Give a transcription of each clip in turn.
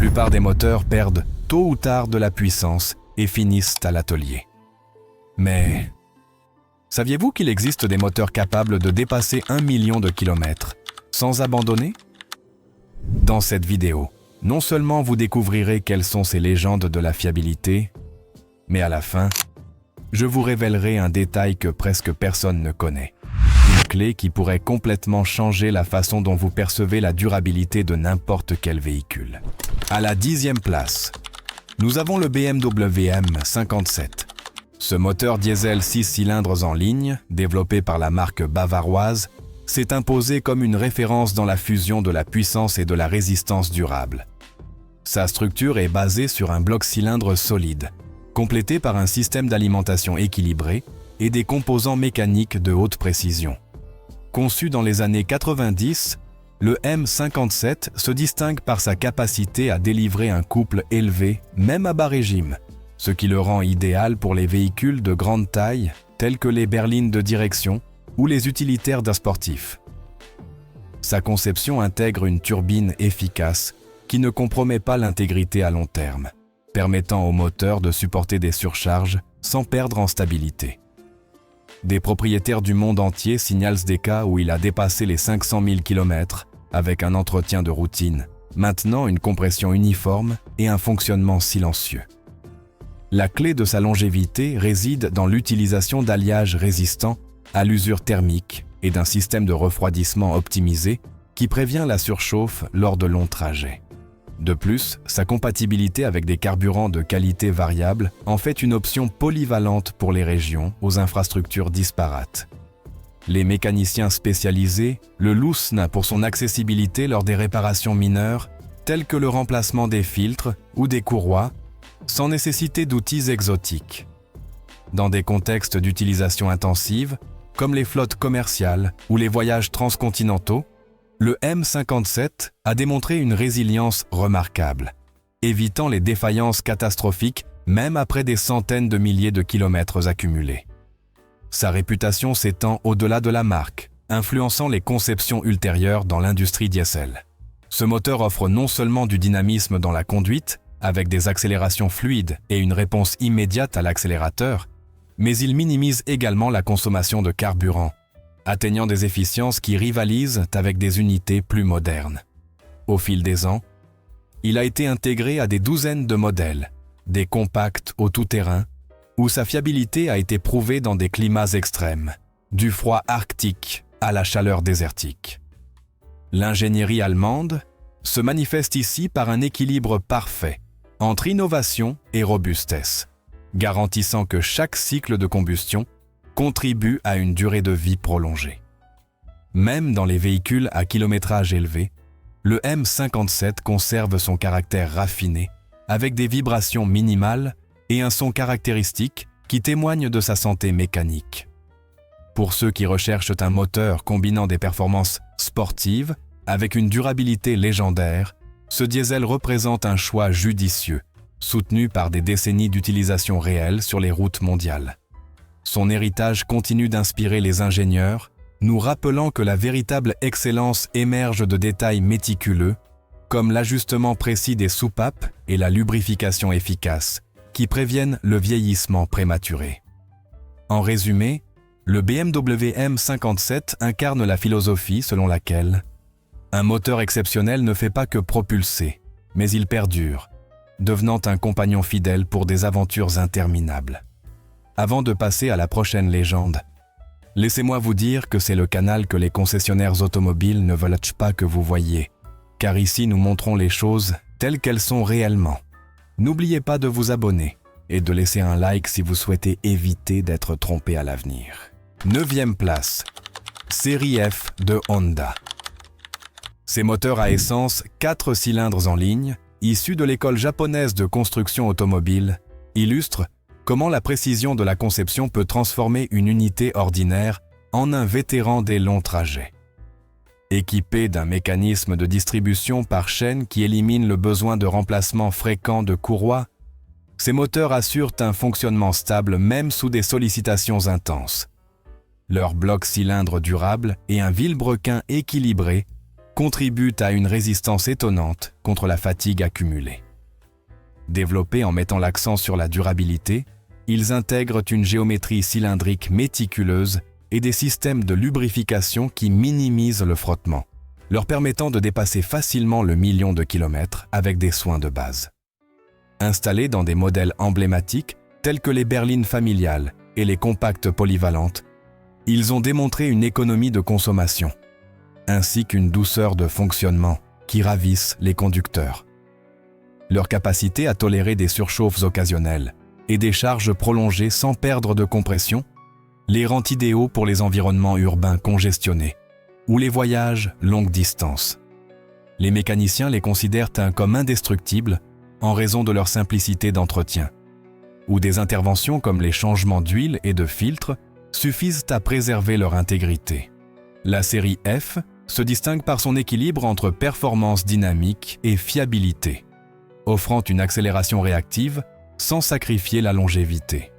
plupart des moteurs perdent tôt ou tard de la puissance et finissent à l'atelier. Mais saviez-vous qu'il existe des moteurs capables de dépasser 1 million de kilomètres sans abandonner? Dans cette vidéo, non seulement vous découvrirez quelles sont ces légendes de la fiabilité, mais à la fin, je vous révélerai un détail que presque personne ne connaît. Une clé qui pourrait complètement changer la façon dont vous percevez la durabilité de n'importe quel véhicule. À la 10e place, nous avons le BMW M57. Ce moteur diesel 6 cylindres en ligne, développé par la marque bavaroise, s'est imposé comme une référence dans la fusion de la puissance et de la résistance durable. Sa structure est basée sur un bloc-cylindre solide, complété par un système d'alimentation équilibré et des composants mécaniques de haute précision. Conçu dans les années 90, le M57 se distingue par sa capacité à délivrer un couple élevé, même à bas régime, ce qui le rend idéal pour les véhicules de grande taille, tels que les berlines de direction ou les utilitaires d'un sportif. Sa conception intègre une turbine efficace qui ne compromet pas l'intégrité à long terme, permettant au moteur de supporter des surcharges sans perdre en stabilité. Des propriétaires du monde entier signalent des cas où il a dépassé les 500 000 km avec un entretien de routine, maintenant une compression uniforme et un fonctionnement silencieux. La clé de sa longévité réside dans l'utilisation d'alliages résistants à l'usure thermique et d'un système de refroidissement optimisé qui prévient la surchauffe lors de longs trajets. De plus, sa compatibilité avec des carburants de qualité variable en fait une option polyvalente pour les régions aux infrastructures disparates. Les mécaniciens spécialisés le louent pour son accessibilité lors des réparations mineures, telles que le remplacement des filtres ou des courroies, sans nécessiter d'outils exotiques. Dans des contextes d'utilisation intensive, comme les flottes commerciales ou les voyages transcontinentaux, le M57 a démontré une résilience remarquable, évitant les défaillances catastrophiques même après des centaines de milliers de kilomètres accumulés. Sa réputation s'étend au-delà de la marque, influençant les conceptions ultérieures dans l'industrie diesel. Ce moteur offre non seulement du dynamisme dans la conduite, avec des accélérations fluides et une réponse immédiate à l'accélérateur, mais il minimise également la consommation de carburant, atteignant des efficiences qui rivalisent avec des unités plus modernes. Au fil des ans, il a été intégré à des douzaines de modèles, des compacts au tout-terrain, où sa fiabilité a été prouvée dans des climats extrêmes, du froid arctique à la chaleur désertique. L'ingénierie allemande se manifeste ici par un équilibre parfait entre innovation et robustesse, garantissant que chaque cycle de combustion contribue à une durée de vie prolongée. Même dans les véhicules à kilométrage élevé, le M57 conserve son caractère raffiné, avec des vibrations minimales et un son caractéristique qui témoigne de sa santé mécanique. Pour ceux qui recherchent un moteur combinant des performances sportives avec une durabilité légendaire, ce diesel représente un choix judicieux, soutenu par des décennies d'utilisation réelle sur les routes mondiales. Son héritage continue d'inspirer les ingénieurs, nous rappelant que la véritable excellence émerge de détails méticuleux, comme l'ajustement précis des soupapes et la lubrification efficace, qui préviennent le vieillissement prématuré. En résumé, le BMW M57 incarne la philosophie selon laquelle un moteur exceptionnel ne fait pas que propulser, mais il perdure, devenant un compagnon fidèle pour des aventures interminables. Avant de passer à la prochaine légende, laissez-moi vous dire que c'est le canal que les concessionnaires automobiles ne veulent pas que vous voyiez, car ici nous montrons les choses telles qu'elles sont réellement. N'oubliez pas de vous abonner et de laisser un like si vous souhaitez éviter d'être trompé à l'avenir. 9e place, série F de Honda. Ces moteurs à essence 4 cylindres en ligne, issus de l'école japonaise de construction automobile, illustrent comment la précision de la conception peut transformer une unité ordinaire en un vétéran des longs trajets. Équipés d'un mécanisme de distribution par chaîne qui élimine le besoin de remplacement fréquent de courroies, ces moteurs assurent un fonctionnement stable même sous des sollicitations intenses. Leur bloc cylindre durable et un vilebrequin équilibré contribuent à une résistance étonnante contre la fatigue accumulée. Développés en mettant l'accent sur la durabilité, ils intègrent une géométrie cylindrique méticuleuse et des systèmes de lubrification qui minimisent le frottement, leur permettant de dépasser facilement le 1 000 000 de kilomètres avec des soins de base. Installés dans des modèles emblématiques tels que les berlines familiales et les compactes polyvalentes, ils ont démontré une économie de consommation, ainsi qu'une douceur de fonctionnement qui ravissent les conducteurs. Leur capacité à tolérer des surchauffes occasionnelles et des charges prolongées sans perdre de compression les rend idéaux pour les environnements urbains congestionnés ou les voyages longue distance. Les mécaniciens les considèrent comme indestructibles en raison de leur simplicité d'entretien, où des interventions comme les changements d'huile et de filtre suffisent à préserver leur intégrité. La série F se distingue par son équilibre entre performance dynamique et fiabilité, offrant une accélération réactive sans sacrifier la longévité.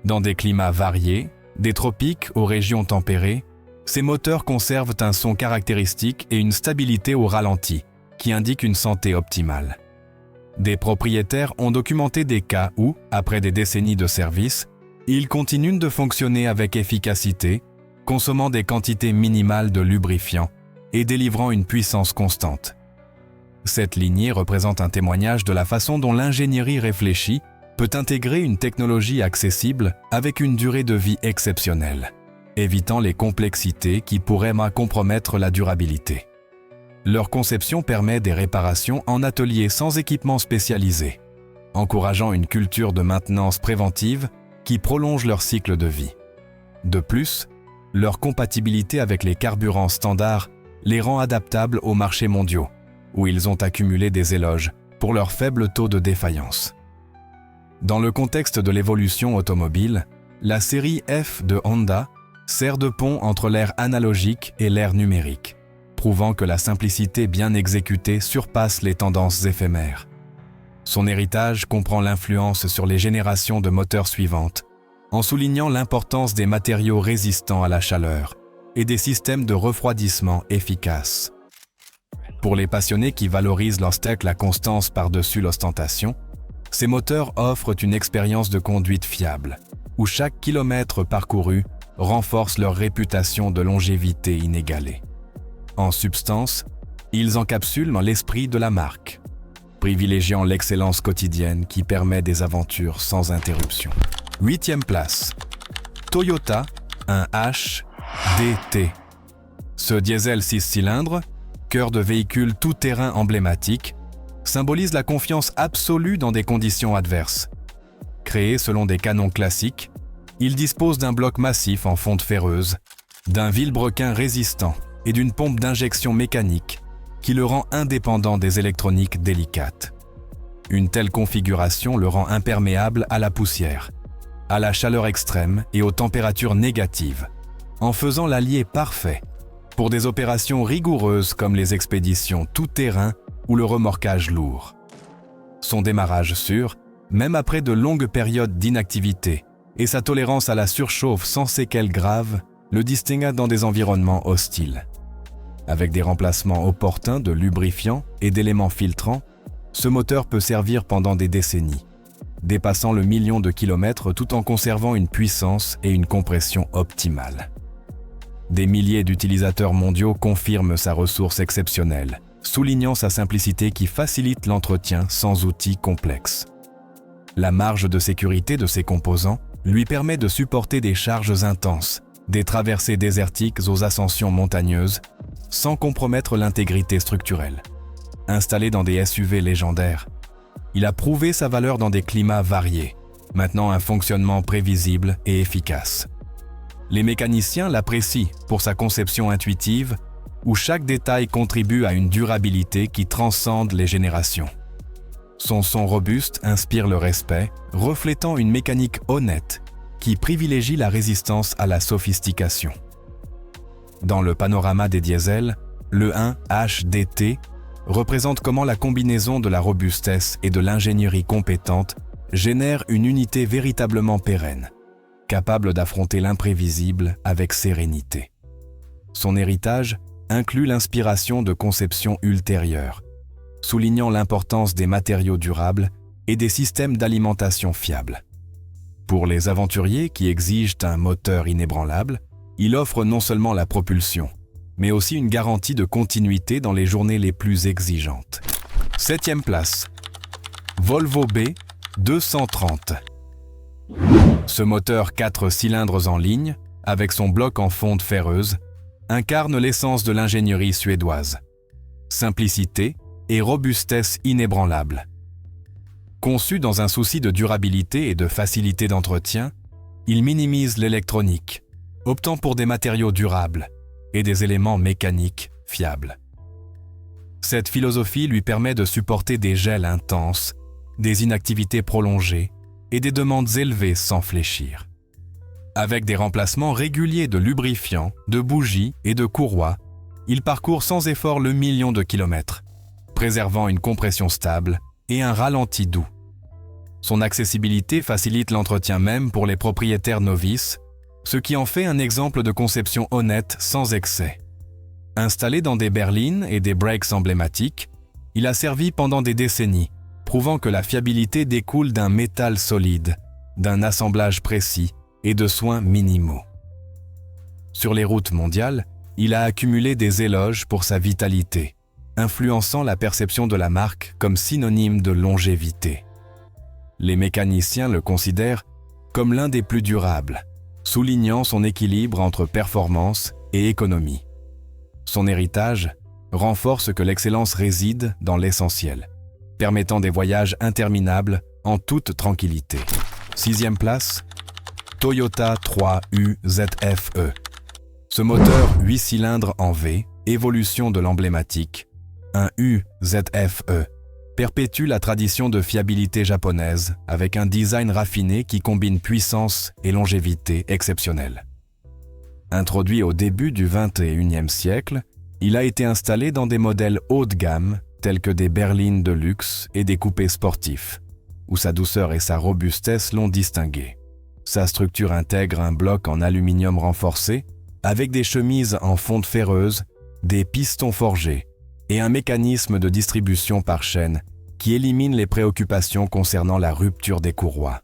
Dans des climats variés, des tropiques aux régions tempérées, ces moteurs conservent un son caractéristique et une stabilité au ralenti qui indiquent une santé optimale. Des propriétaires ont documenté des cas où, après des décennies de service, ils continuent de fonctionner avec efficacité, consommant des quantités minimales de lubrifiant et délivrant une puissance constante. Cette lignée représente un témoignage de la façon dont l'ingénierie réfléchie peut intégrer une technologie accessible avec une durée de vie exceptionnelle, évitant les complexités qui pourraient compromettre la durabilité. Leur conception permet des réparations en atelier sans équipement spécialisé, encourageant une culture de maintenance préventive qui prolonge leur cycle de vie. De plus, leur compatibilité avec les carburants standards les rend adaptables aux marchés mondiaux, où ils ont accumulé des éloges pour leur faible taux de défaillance. Dans le contexte de l'évolution automobile, la série F de Honda sert de pont entre l'ère analogique et l'ère numérique, prouvant que la simplicité bien exécutée surpasse les tendances éphémères. Son héritage comprend l'influence sur les générations de moteurs suivantes, en soulignant l'importance des matériaux résistants à la chaleur et des systèmes de refroidissement efficaces. Pour les passionnés qui valorisent leur steak la constance par-dessus l'ostentation, ces moteurs offrent une expérience de conduite fiable, où chaque kilomètre parcouru renforce leur réputation de longévité inégalée. En substance, ils encapsulent l'esprit de la marque, privilégiant l'excellence quotidienne qui permet des aventures sans interruption. 8e place, Toyota, un HDT. Ce diesel 6 cylindres, cœur de véhicule tout-terrain emblématique, symbolise la confiance absolue dans des conditions adverses. Créé selon des canons classiques, il dispose d'un bloc massif en fonte ferreuse, d'un vilebrequin résistant et d'une pompe d'injection mécanique qui le rend indépendant des électroniques délicates. Une telle configuration le rend imperméable à la poussière, à la chaleur extrême et aux températures négatives, en faisant l'allié parfait pour des opérations rigoureuses comme les expéditions tout-terrain ou le remorquage lourd. Son démarrage sûr, même après de longues périodes d'inactivité, et sa tolérance à la surchauffe sans séquelles graves le distingua dans des environnements hostiles. Avec des remplacements opportuns de lubrifiants et d'éléments filtrants, ce moteur peut servir pendant des décennies, dépassant le 1 000 000 de kilomètres tout en conservant une puissance et une compression optimales. Des milliers d'utilisateurs mondiaux confirment sa ressource exceptionnelle, soulignant sa simplicité qui facilite l'entretien sans outils complexes. La marge de sécurité de ses composants lui permet de supporter des charges intenses, des traversées désertiques aux ascensions montagneuses, sans compromettre l'intégrité structurelle. Installé dans des SUV légendaires, il a prouvé sa valeur dans des climats variés, maintenant un fonctionnement prévisible et efficace. Les mécaniciens l'apprécient pour sa conception intuitive, où chaque détail contribue à une durabilité qui transcende les générations. Son son robuste inspire le respect, reflétant une mécanique honnête qui privilégie la résistance à la sophistication. Dans le panorama des diesels, le 1 HDT représente comment la combinaison de la robustesse et de l'ingénierie compétente génère une unité véritablement pérenne, capable d'affronter l'imprévisible avec sérénité. Son héritage inclut l'inspiration de conceptions ultérieures, soulignant l'importance des matériaux durables et des systèmes d'alimentation fiables. Pour les aventuriers qui exigent un moteur inébranlable, il offre non seulement la propulsion, mais aussi une garantie de continuité dans les journées les plus exigeantes. 7e place, Volvo B230. Ce moteur 4 cylindres en ligne, avec son bloc en fonte ferreuse, incarne l'essence de l'ingénierie suédoise. Simplicité et robustesse inébranlables. Conçu dans un souci de durabilité et de facilité d'entretien, il minimise l'électronique, optant pour des matériaux durables et des éléments mécaniques fiables. Cette philosophie lui permet de supporter des gels intenses, des inactivités prolongées et des demandes élevées sans fléchir. Avec des remplacements réguliers de lubrifiants, de bougies et de courroies, il parcourt sans effort le million de kilomètres, préservant une compression stable et un ralenti doux. Son accessibilité facilite l'entretien même pour les propriétaires novices, ce qui en fait un exemple de conception honnête sans excès. Installé dans des berlines et des brakes emblématiques, il a servi pendant des décennies, prouvant que la fiabilité découle d'un métal solide, d'un assemblage précis et de soins minimaux. Sur les routes mondiales, il a accumulé des éloges pour sa vitalité, influençant la perception de la marque comme synonyme de longévité. Les mécaniciens le considèrent comme l'un des plus durables, soulignant son équilibre entre performance et économie. Son héritage renforce que l'excellence réside dans l'essentiel, permettant des voyages interminables en toute tranquillité. 6e place, Toyota 3U ZF-E. Ce moteur 8 cylindres en V, évolution de l'emblématique, un U ZF-E, perpétue la tradition de fiabilité japonaise avec un design raffiné qui combine puissance et longévité exceptionnelle. Introduit au début du XXIe siècle, il a été installé dans des modèles haut de gamme tels que des berlines de luxe et des coupés sportifs, où sa douceur et sa robustesse l'ont distingué. Sa structure intègre un bloc en aluminium renforcé avec des chemises en fonte ferreuse, des pistons forgés et un mécanisme de distribution par chaîne qui élimine les préoccupations concernant la rupture des courroies.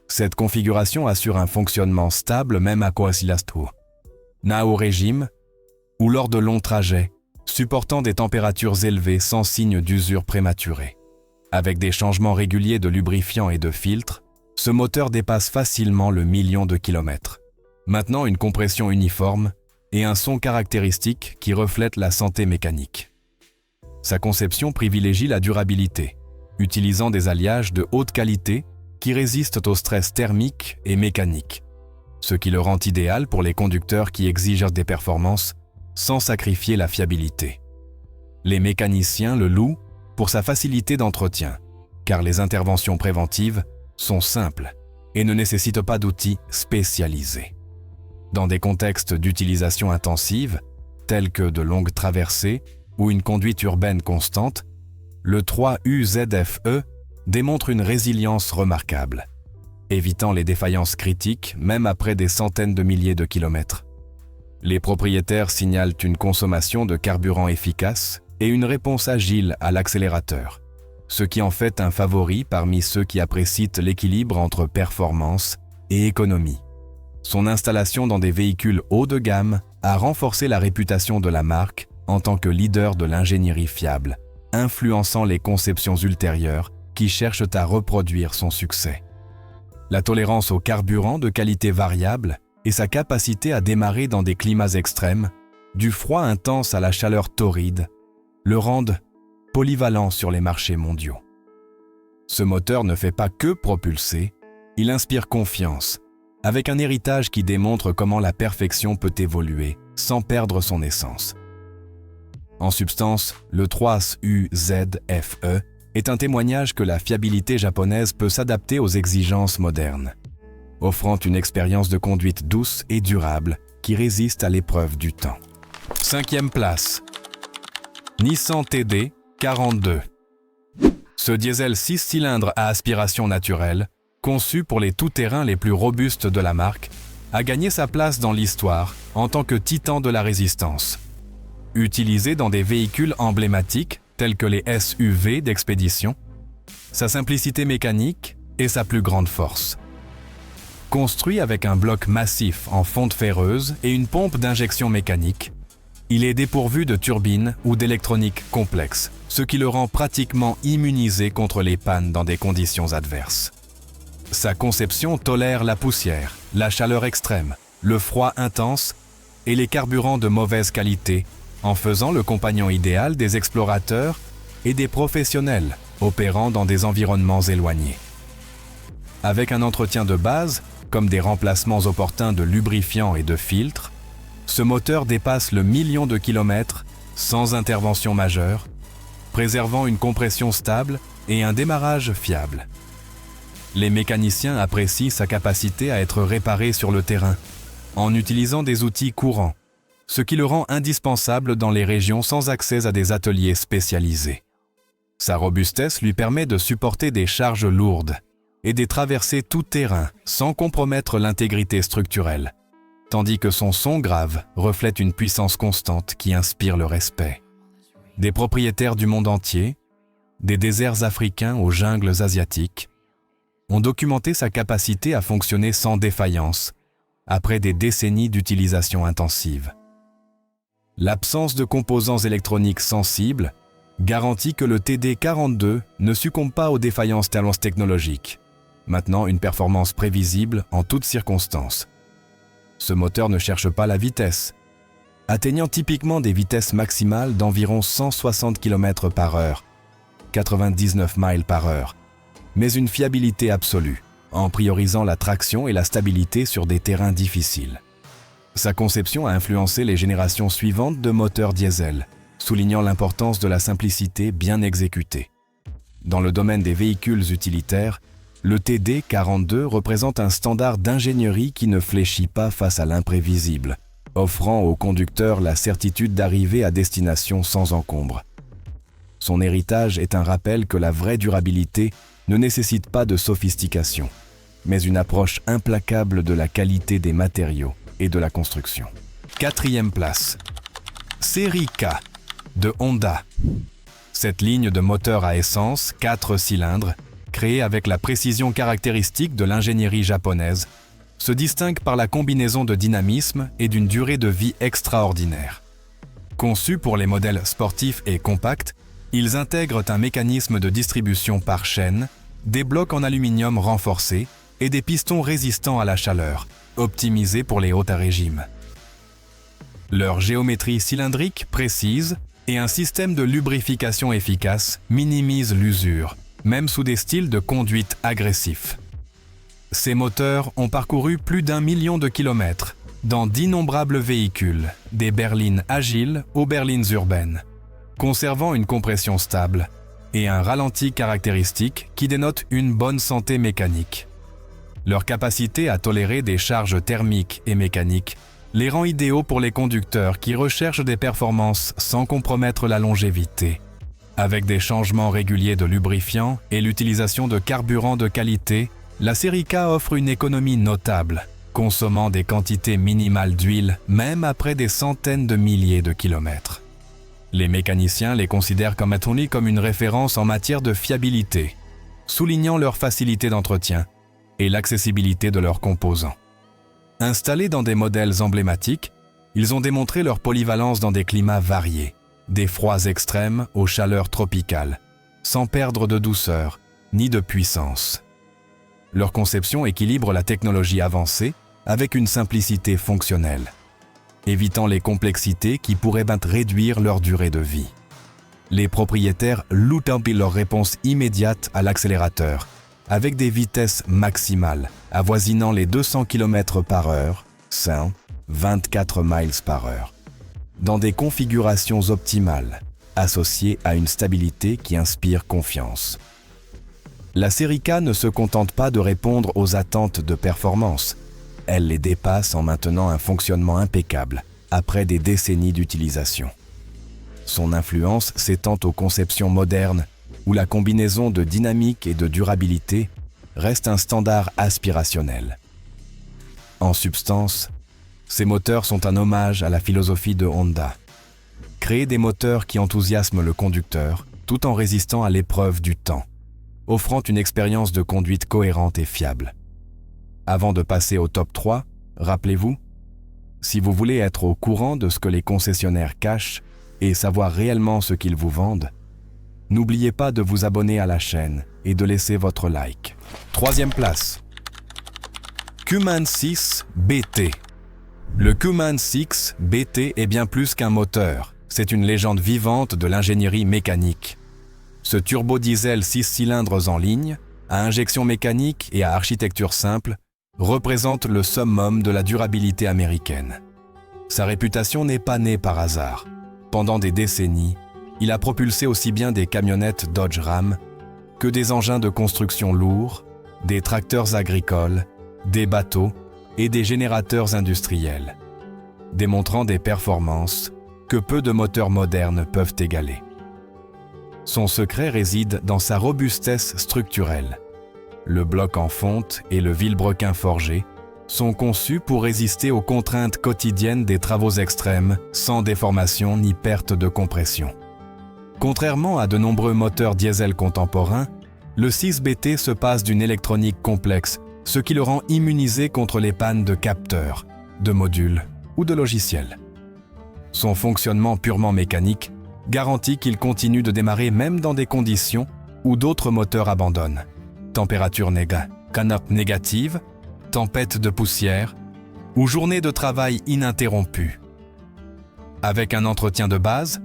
Cette configuration assure un fonctionnement stable même à Koasilastu, au régime ou lors de longs trajets, supportant des températures élevées sans signe d'usure prématurée. Avec des changements réguliers de lubrifiants et de filtres, ce moteur dépasse facilement le million de kilomètres. Maintenant une compression uniforme et un son caractéristique qui reflète la santé mécanique. Sa conception privilégie la durabilité, utilisant des alliages de haute qualité qui résistent au stress thermique et mécanique, ce qui le rend idéal pour les conducteurs qui exigent des performances sans sacrifier la fiabilité. Les mécaniciens le louent pour sa facilité d'entretien, car les interventions préventives sont simples et ne nécessitent pas d'outils spécialisés. Dans des contextes d'utilisation intensive, tels que de longues traversées ou une conduite urbaine constante, le 3U ZF-E démontre une résilience remarquable, évitant les défaillances critiques même après des centaines de milliers de kilomètres. Les propriétaires signalent une consommation de carburant efficace et une réponse agile à l'accélérateur, ce qui en fait un favori parmi ceux qui apprécient l'équilibre entre performance et économie. Son installation dans des véhicules haut de gamme a renforcé la réputation de la marque en tant que leader de l'ingénierie fiable, influençant les conceptions ultérieures qui cherchent à reproduire son succès. La tolérance au carburant de qualité variable et sa capacité à démarrer dans des climats extrêmes, du froid intense à la chaleur torride, le rendent polyvalent sur les marchés mondiaux. Ce moteur ne fait pas que propulser, il inspire confiance, avec un héritage qui démontre comment la perfection peut évoluer sans perdre son essence. En substance, le 3U ZF-E est un témoignage que la fiabilité japonaise peut s'adapter aux exigences modernes, offrant une expérience de conduite douce et durable qui résiste à l'épreuve du temps. 5e place, Nissan TD 42. Ce diesel 6 cylindres à aspiration naturelle, conçu pour les tout-terrains les plus robustes de la marque, a gagné sa place dans l'histoire en tant que titan de la résistance. Utilisé dans des véhicules emblématiques tels que les SUV d'expédition, sa simplicité mécanique et sa plus grande force. Construit avec un bloc massif en fonte ferreuse et une pompe d'injection mécanique, il est dépourvu de turbine ou d'électronique complexe, ce qui le rend pratiquement immunisé contre les pannes dans des conditions adverses. Sa conception tolère la poussière, la chaleur extrême, le froid intense et les carburants de mauvaise qualité, en faisant le compagnon idéal des explorateurs et des professionnels opérant dans des environnements éloignés. Avec un entretien de base, comme des remplacements opportuns de lubrifiants et de filtres, ce moteur dépasse le million de kilomètres sans intervention majeure, préservant une compression stable et un démarrage fiable. Les mécaniciens apprécient sa capacité à être réparé sur le terrain, en utilisant des outils courants, ce qui le rend indispensable dans les régions sans accès à des ateliers spécialisés. Sa robustesse lui permet de supporter des charges lourdes et des traversées tout-terrain sans compromettre l'intégrité structurelle, tandis que son son grave reflète une puissance constante qui inspire le respect. Des propriétaires du monde entier, des déserts africains aux jungles asiatiques, ont documenté sa capacité à fonctionner sans défaillance après des décennies d'utilisation intensive. L'absence de composants électroniques sensibles garantit que le TD42 ne succombe pas aux défaillances technologiques, maintenant une performance prévisible en toutes circonstances. Ce moteur ne cherche pas la vitesse, atteignant typiquement des vitesses maximales d'environ 160 km/h, 99 miles par heure, mais une fiabilité absolue, en priorisant la traction et la stabilité sur des terrains difficiles. Sa conception a influencé les générations suivantes de moteurs diesel, soulignant l'importance de la simplicité bien exécutée. Dans le domaine des véhicules utilitaires, le TD42 représente un standard d'ingénierie qui ne fléchit pas face à l'imprévisible, offrant aux conducteurs la certitude d'arriver à destination sans encombre. Son héritage est un rappel que la vraie durabilité ne nécessite pas de sophistication, mais une approche implacable de la qualité des matériaux et de la construction. 4e place. Série K de Honda. Cette ligne de moteur à essence 4 cylindres, créée avec la précision caractéristique de l'ingénierie japonaise, se distingue par la combinaison de dynamisme et d'une durée de vie extraordinaire. Conçus pour les modèles sportifs et compacts, ils intègrent un mécanisme de distribution par chaîne, des blocs en aluminium renforcés et des pistons résistants à la chaleur, optimisés pour les hauts à régime. Leur géométrie cylindrique précise et un système de lubrification efficace minimisent l'usure, même sous des styles de conduite agressifs. Ces moteurs ont parcouru plus d'1 million de kilomètres dans d'innombrables véhicules, des berlines agiles aux berlines urbaines, conservant une compression stable et un ralenti caractéristique qui dénote une bonne santé mécanique. Leur capacité à tolérer des charges thermiques et mécaniques les rend idéaux pour les conducteurs qui recherchent des performances sans compromettre la longévité. Avec des changements réguliers de lubrifiants et l'utilisation de carburants de qualité, la série K offre une économie notable, consommant des quantités minimales d'huile même après des centaines de milliers de kilomètres. Les mécaniciens les considèrent comme une référence en matière de fiabilité, soulignant leur facilité d'entretien et l'accessibilité de leurs composants. Installés dans des modèles emblématiques, ils ont démontré leur polyvalence dans des climats variés, des froids extrêmes aux chaleurs tropicales, sans perdre de douceur ni de puissance. Leur conception équilibre la technologie avancée avec une simplicité fonctionnelle, évitant les complexités qui pourraient réduire leur durée de vie. Les propriétaires louent leur réponse immédiate à l'accélérateur, avec des vitesses maximales avoisinant les 200 km/h, 24 miles par heure, dans des configurations optimales, associées à une stabilité qui inspire confiance. La série K ne se contente pas de répondre aux attentes de performance, elle les dépasse en maintenant un fonctionnement impeccable après des décennies d'utilisation. Son influence s'étend aux conceptions modernes où la combinaison de dynamique et de durabilité reste un standard aspirationnel. En substance, ces moteurs sont un hommage à la philosophie de Honda. créer des moteurs qui enthousiasment le conducteur tout en résistant à l'épreuve du temps, offrant une expérience de conduite cohérente et fiable. Avant de passer au top 3, rappelez-vous, si vous voulez être au courant de ce que les concessionnaires cachent et savoir réellement ce qu'ils vous vendent, n'oubliez pas de vous abonner à la chaîne et de laisser votre like. Troisième place. Cummins 6 BT. Le Cummins 6 BT est bien plus qu'un moteur, c'est une légende vivante de l'ingénierie mécanique. Ce turbo-diesel 6 cylindres en ligne, à injection mécanique et à architecture simple, représente le summum de la durabilité américaine. Sa réputation n'est pas née par hasard. Pendant des décennies, il a propulsé aussi bien des camionnettes Dodge Ram que des engins de construction lourds, des tracteurs agricoles, des bateaux et des générateurs industriels, démontrant des performances que peu de moteurs modernes peuvent égaler. Son secret réside dans sa robustesse structurelle. Le bloc en fonte et le vilebrequin forgé sont conçus pour résister aux contraintes quotidiennes des travaux extrêmes sans déformation ni perte de compression. Contrairement à de nombreux moteurs diesel contemporains, le 6BT se passe d'une électronique complexe, ce qui le rend immunisé contre les pannes de capteurs, de modules ou de logiciels. Son fonctionnement purement mécanique garantit qu'il continue de démarrer même dans des conditions où d'autres moteurs abandonnent. Température négative, tempête de poussière ou journée de travail ininterrompue. Avec un entretien de base,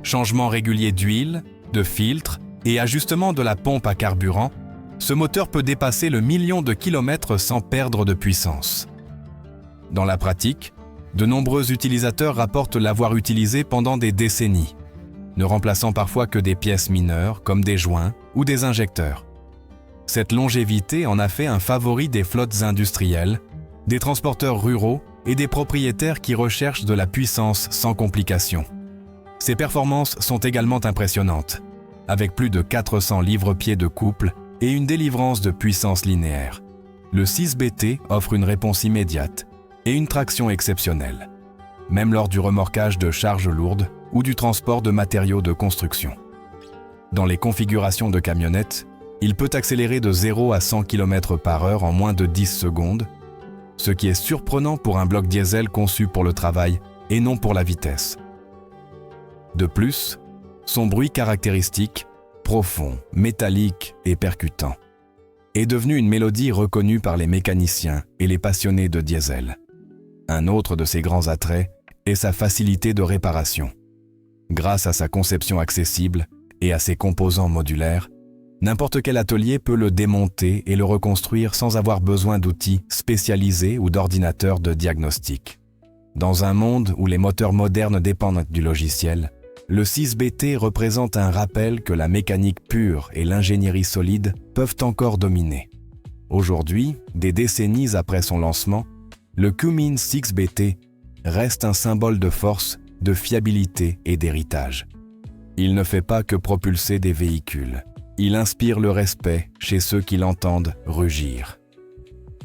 changement régulier d'huile, de filtre et ajustement de la pompe à carburant, ce moteur peut dépasser le million de kilomètres sans perdre de puissance. Dans la pratique, de nombreux utilisateurs rapportent l'avoir utilisé pendant des décennies, ne remplaçant parfois que des pièces mineures comme des joints ou des injecteurs. Cette longévité en a fait un favori des flottes industrielles, des transporteurs ruraux et des propriétaires qui recherchent de la puissance sans complications. Ses performances sont également impressionnantes, avec plus de 400 livres-pieds de couple et une délivrance de puissance linéaire. Le 6BT offre une réponse immédiate et une traction exceptionnelle, même lors du remorquage de charges lourdes ou du transport de matériaux de construction. Dans les configurations de camionnettes, il peut accélérer de 0 à 100 km/h en moins de 10 secondes, ce qui est surprenant pour un bloc diesel conçu pour le travail et non pour la vitesse. De plus, son bruit caractéristique, profond, métallique et percutant, est devenu une mélodie reconnue par les mécaniciens et les passionnés de diesel. Un autre de ses grands attraits est sa facilité de réparation. Grâce à sa conception accessible et à ses composants modulaires, n'importe quel atelier peut le démonter et le reconstruire sans avoir besoin d'outils spécialisés ou d'ordinateurs de diagnostic. Dans un monde où les moteurs modernes dépendent du logiciel, le 6BT représente un rappel que la mécanique pure et l'ingénierie solide peuvent encore dominer. Aujourd'hui, des décennies après son lancement, le Cummins 6BT reste un symbole de force, de fiabilité et d'héritage. Il ne fait pas que propulser des véhicules. Il inspire le respect chez ceux qui l'entendent rugir.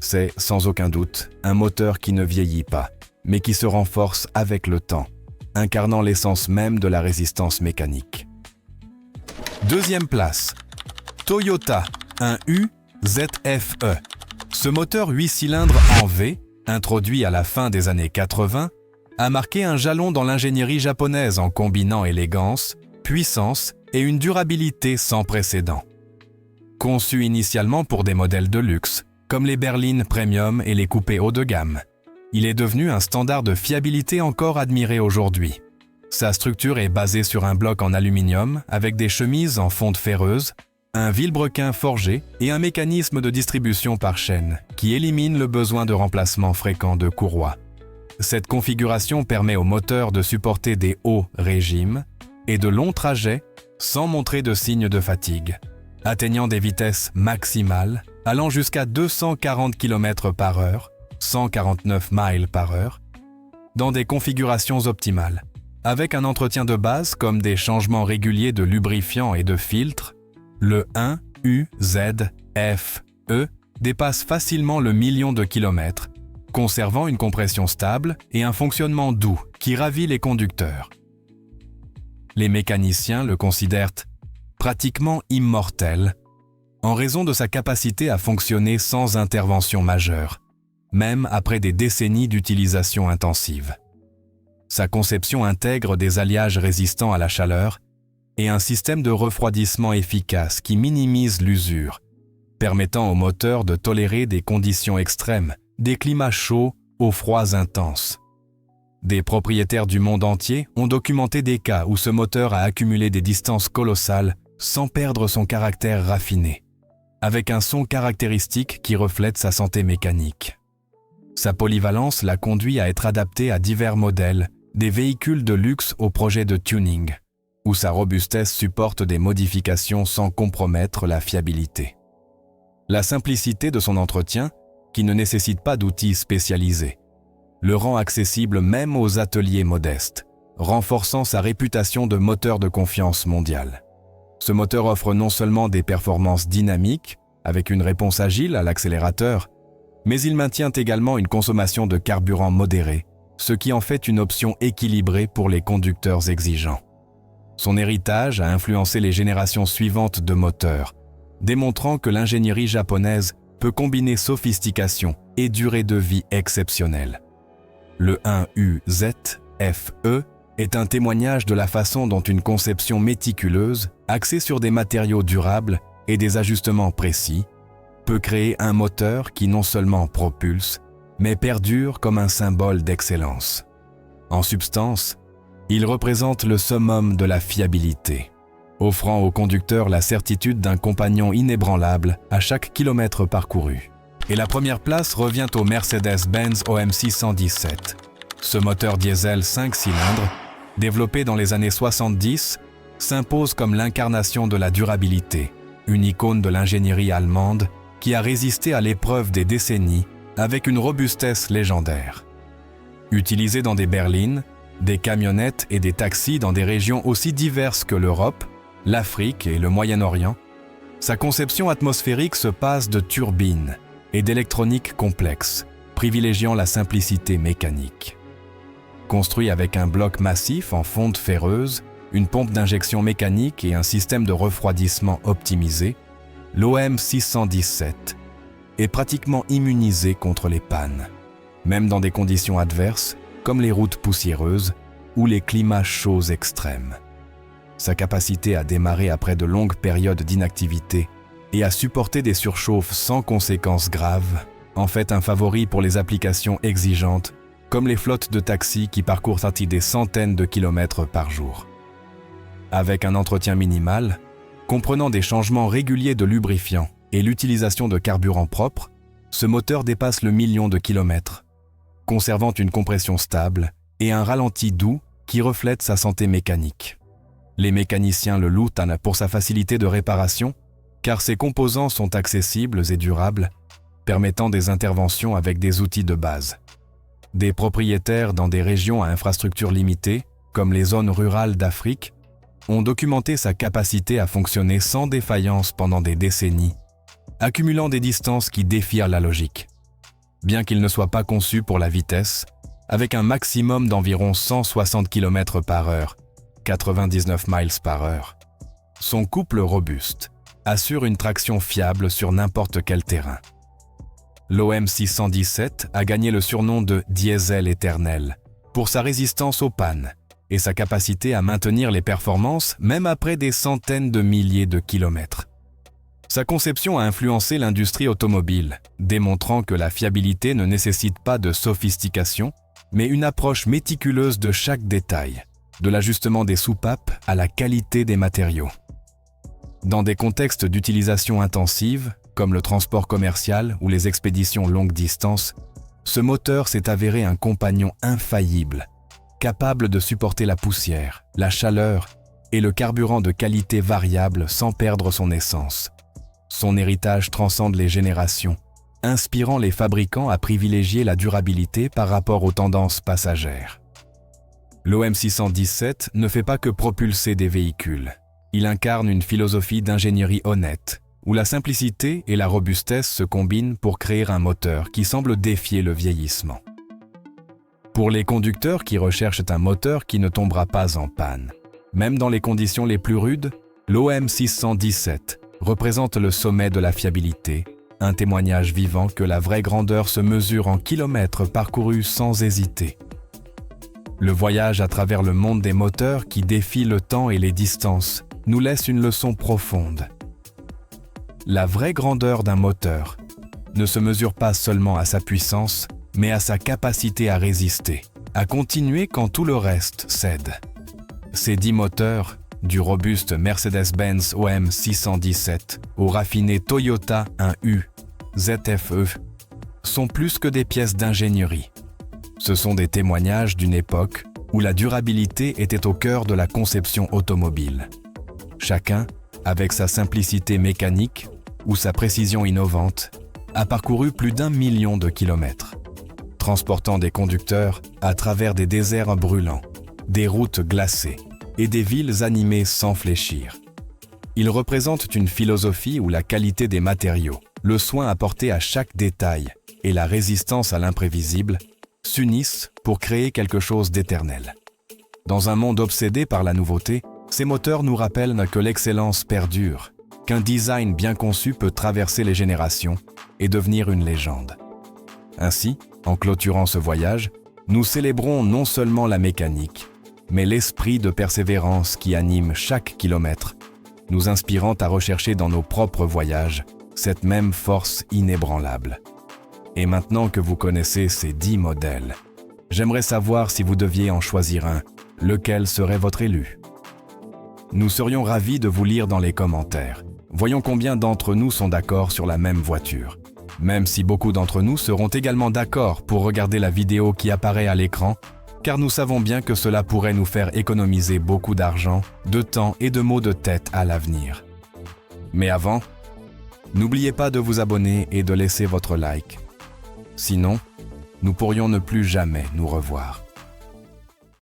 C'est, sans aucun doute, un moteur qui ne vieillit pas, mais qui se renforce avec le temps, incarnant l'essence même de la résistance mécanique. Deuxième place. Toyota, un UZF-E. Ce moteur 8 cylindres en V, introduit à la fin des années 80, a marqué un jalon dans l'ingénierie japonaise en combinant élégance, puissance et une durabilité sans précédent. Conçu initialement pour des modèles de luxe, comme les berlines premium et les coupés haut de gamme, il est devenu un standard de fiabilité encore admiré aujourd'hui. Sa structure est basée sur un bloc en aluminium avec des chemises en fonte ferreuse, un vilebrequin forgé et un mécanisme de distribution par chaîne qui élimine le besoin de remplacement fréquent de courroies. Cette configuration permet au moteur de supporter des hauts régimes et de longs trajets sans montrer de signes de fatigue, atteignant des vitesses maximales allant jusqu'à 240 km/h, 149 miles par heure, dans des configurations optimales. Avec un entretien de base comme des changements réguliers de lubrifiants et de filtres, le 1UZF-E dépasse facilement le million de kilomètres, conservant une compression stable et un fonctionnement doux qui ravit les conducteurs. Les mécaniciens le considèrent pratiquement immortel en raison de sa capacité à fonctionner sans intervention majeure, même après des décennies d'utilisation intensive. Sa conception intègre des alliages résistants à la chaleur et un système de refroidissement efficace qui minimise l'usure, permettant au moteur de tolérer des conditions extrêmes, des climats chauds aux froids intenses. Des propriétaires du monde entier ont documenté des cas où ce moteur a accumulé des distances colossales sans perdre son caractère raffiné, avec un son caractéristique qui reflète sa santé mécanique. Sa polyvalence l'a conduit à être adapté à divers modèles, des véhicules de luxe aux projets de tuning, où sa robustesse supporte des modifications sans compromettre la fiabilité. La simplicité de son entretien, qui ne nécessite pas d'outils spécialisés, le rend accessible même aux ateliers modestes, renforçant sa réputation de moteur de confiance mondiale. Ce moteur offre non seulement des performances dynamiques, avec une réponse agile à l'accélérateur, mais il maintient également une consommation de carburant modérée, ce qui en fait une option équilibrée pour les conducteurs exigeants. Son héritage a influencé les générations suivantes de moteurs, démontrant que l'ingénierie japonaise peut combiner sophistication et durée de vie exceptionnelle. Le 1UZ-FE est un témoignage de la façon dont une conception méticuleuse, axée sur des matériaux durables et des ajustements précis, peut créer un moteur qui non seulement propulse, mais perdure comme un symbole d'excellence. En substance, il représente le summum de la fiabilité, offrant au conducteur la certitude d'un compagnon inébranlable à chaque kilomètre parcouru. Et la première place revient au Mercedes-Benz OMC 117. Ce moteur diesel 5 cylindres, développé dans les années 70, s'impose comme l'incarnation de la durabilité, une icône de l'ingénierie allemande qui a résisté à l'épreuve des décennies avec une robustesse légendaire. Utilisé dans des berlines, des camionnettes et des taxis dans des régions aussi diverses que l'Europe, l'Afrique et le Moyen-Orient, sa conception atmosphérique se passe de turbines et d'électronique complexe, privilégiant la simplicité mécanique. Construit avec un bloc massif en fonte ferreuse, une pompe d'injection mécanique et un système de refroidissement optimisé, l'OM 617 est pratiquement immunisé contre les pannes, même dans des conditions adverses comme les routes poussiéreuses ou les climats chauds extrêmes. Sa capacité à démarrer après de longues périodes d'inactivité et à supporter des surchauffes sans conséquences graves en fait un favori pour les applications exigeantes comme les flottes de taxis qui parcourent des centaines de kilomètres par jour. Avec un entretien minimal, comprenant des changements réguliers de lubrifiant et l'utilisation de carburant propre, ce moteur dépasse le 1 million de kilomètres, conservant une compression stable et un ralenti doux qui reflète sa santé mécanique. Les mécaniciens le louent pour sa facilité de réparation, car ses composants sont accessibles et durables, permettant des interventions avec des outils de base. Des propriétaires dans des régions à infrastructures limitées, comme les zones rurales d'Afrique, ont documenté sa capacité à fonctionner sans défaillance pendant des décennies, accumulant des distances qui défient la logique. Bien qu'il ne soit pas conçu pour la vitesse, avec un maximum d'environ 160 km/h, 99 miles par heure, son couple robuste assure une traction fiable sur n'importe quel terrain. L'OM 617 a gagné le surnom de « diesel éternel » pour sa résistance aux pannes et sa capacité à maintenir les performances même après des centaines de milliers de kilomètres. Sa conception a influencé l'industrie automobile, démontrant que la fiabilité ne nécessite pas de sophistication, mais une approche méticuleuse de chaque détail, de l'ajustement des soupapes à la qualité des matériaux. Dans des contextes d'utilisation intensive, comme le transport commercial ou les expéditions longue distance, ce moteur s'est avéré un compagnon infaillible, capable de supporter la poussière, la chaleur et le carburant de qualité variable sans perdre son essence. Son héritage transcende les générations, inspirant les fabricants à privilégier la durabilité par rapport aux tendances passagères. L'OM 617 ne fait pas que propulser des véhicules. Il incarne une philosophie d'ingénierie honnête, où la simplicité et la robustesse se combinent pour créer un moteur qui semble défier le vieillissement. Pour les conducteurs qui recherchent un moteur qui ne tombera pas en panne, Même dans les conditions les plus rudes, l'OM 617 représente le sommet de la fiabilité, un témoignage vivant que la vraie grandeur se mesure en kilomètres parcourus sans hésiter. Le voyage à travers le monde des moteurs qui défie le temps et les distances nous laisse une leçon profonde. La vraie grandeur d'un moteur ne se mesure pas seulement à sa puissance, mais à sa capacité à résister, à continuer quand tout le reste cède. Ces 10 moteurs, du robuste Mercedes-Benz OM 617 au raffiné Toyota 1U ZFE, sont plus que des pièces d'ingénierie. Ce sont des témoignages d'une époque où la durabilité était au cœur de la conception automobile. Chacun, avec sa simplicité mécanique ou sa précision innovante, a parcouru plus d'1 million de kilomètres, transportant des conducteurs à travers des déserts brûlants, des routes glacées et des villes animées sans fléchir. Ils représentent une philosophie où la qualité des matériaux, le soin apporté à chaque détail et la résistance à l'imprévisible s'unissent pour créer quelque chose d'éternel. Dans un monde obsédé par la nouveauté, ces moteurs nous rappellent que l'excellence perdure, qu'un design bien conçu peut traverser les générations et devenir une légende. Ainsi, en clôturant ce voyage, nous célébrons non seulement la mécanique, mais l'esprit de persévérance qui anime chaque kilomètre, nous inspirant à rechercher dans nos propres voyages cette même force inébranlable. Et maintenant que vous connaissez ces 10 modèles, j'aimerais savoir si vous deviez en choisir un, lequel serait votre élu? Nous serions ravis de vous lire dans les commentaires. Voyons combien d'entre nous sont d'accord sur la même voiture. Même si beaucoup d'entre nous seront également d'accord pour regarder la vidéo qui apparaît à l'écran, car nous savons bien que cela pourrait nous faire économiser beaucoup d'argent, de temps et de maux de tête à l'avenir. Mais avant, n'oubliez pas de vous abonner et de laisser votre like. Sinon, nous pourrions ne plus jamais nous revoir.